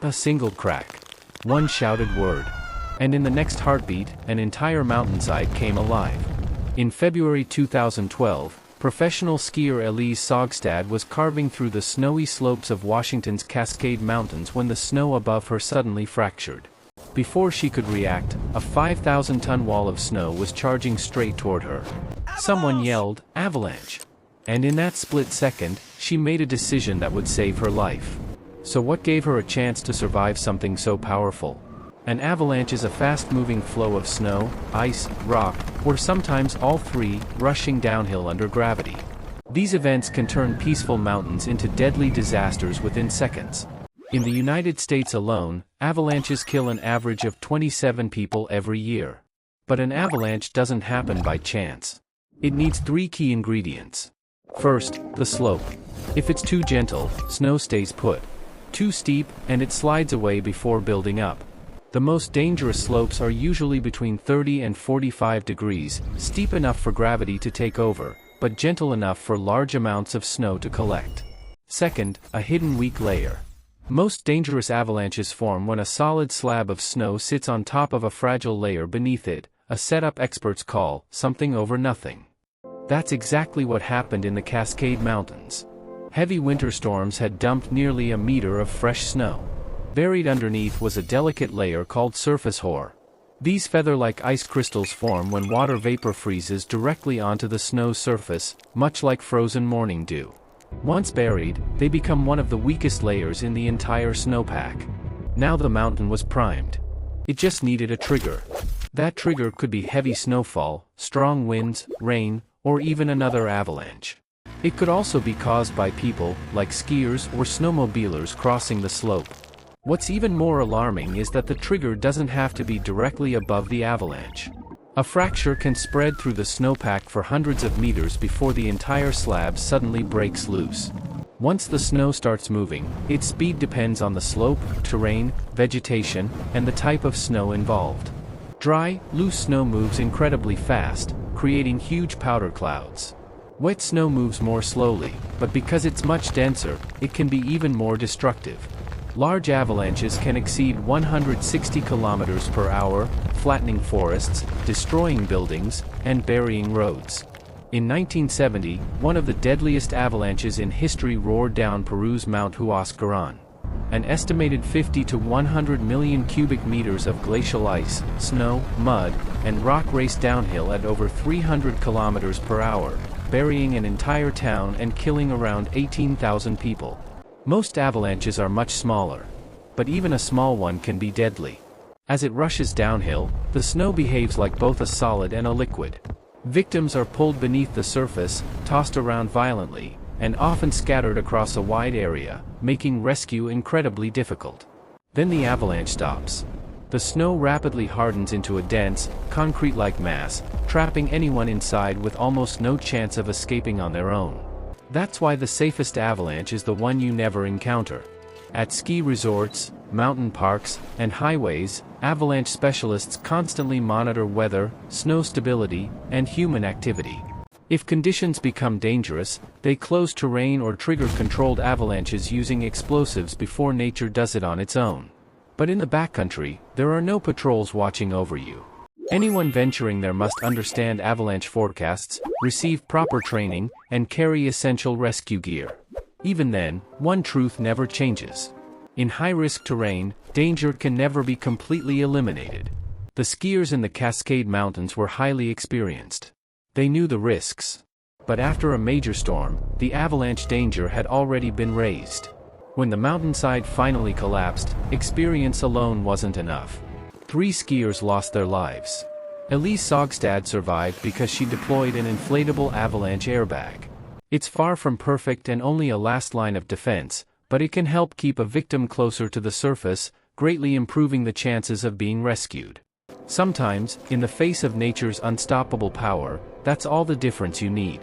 A single crack. One shouted word. And in the next heartbeat, an entire mountainside came alive. In February 2012, professional skier Elise Sogstad was carving through the snowy slopes of Washington's Cascade Mountains when the snow above her suddenly fractured. Before she could react, a 5,000-ton wall of snow was charging straight toward her. Someone yelled, "Avalanche!" And in that split second, she made a decision that would save her life. So what gave her a chance to survive something so powerful? An avalanche is a fast-moving flow of snow, ice, rock, or sometimes all three, rushing downhill under gravity. These events can turn peaceful mountains into deadly disasters within seconds. In the United States alone, avalanches kill an average of 27 people every year. But an avalanche doesn't happen by chance. It needs three key ingredients. First, the slope. If it's too gentle, snow stays put. Too steep, and it slides away before building up. The most dangerous slopes are usually between 30 and 45 degrees, steep enough for gravity to take over, but gentle enough for large amounts of snow to collect. Second, a hidden weak layer. Most dangerous avalanches form when a solid slab of snow sits on top of a fragile layer beneath it, a setup experts call something over nothing. That's exactly what happened in the Cascade Mountains. Heavy winter storms had dumped nearly a meter of fresh snow. Buried underneath was a delicate layer called surface hoar. These feather-like ice crystals form when water vapor freezes directly onto the snow's surface, much like frozen morning dew. Once buried, they become one of the weakest layers in the entire snowpack. Now the mountain was primed. It just needed a trigger. That trigger could be heavy snowfall, strong winds, rain, or even another avalanche. It could also be caused by people, like skiers or snowmobilers crossing the slope. What's even more alarming is that the trigger doesn't have to be directly above the avalanche. A fracture can spread through the snowpack for hundreds of meters before the entire slab suddenly breaks loose. Once the snow starts moving, its speed depends on the slope, terrain, vegetation, and the type of snow involved. Dry, loose snow moves incredibly fast, creating huge powder clouds. Wet snow moves more slowly, but because it's much denser, it can be even more destructive. Large avalanches can exceed 160 kilometers per hour, flattening forests, destroying buildings, and burying roads. In 1970, one of the deadliest avalanches in history roared down Peru's Mount Huascarán. An estimated 50 to 100 million cubic meters of glacial ice, snow, mud, and rock raced downhill at over 300 kilometers per hour, burying an entire town and killing around 18,000 people. Most avalanches are much smaller. But even a small one can be deadly. As it rushes downhill, the snow behaves like both a solid and a liquid. Victims are pulled beneath the surface, tossed around violently, and often scattered across a wide area, making rescue incredibly difficult. Then the avalanche stops. The snow rapidly hardens into a dense, concrete-like mass, trapping anyone inside with almost no chance of escaping on their own. That's why the safest avalanche is the one you never encounter. At ski resorts, mountain parks, and highways, avalanche specialists constantly monitor weather, snow stability, and human activity. If conditions become dangerous, they close terrain or trigger controlled avalanches using explosives before nature does it on its own. But in the backcountry, there are no patrols watching over you. Anyone venturing there must understand avalanche forecasts, receive proper training, and carry essential rescue gear. Even then, one truth never changes. In high-risk terrain, danger can never be completely eliminated. The skiers in the Cascade Mountains were highly experienced. They knew the risks. But after a major storm, the avalanche danger had already been raised. When the mountainside finally collapsed, experience alone wasn't enough. 3 skiers lost their lives. Elise Sogstad survived because she deployed an inflatable avalanche airbag. It's far from perfect and only a last line of defense, but it can help keep a victim closer to the surface, greatly improving the chances of being rescued. Sometimes, in the face of nature's unstoppable power, that's all the difference you need.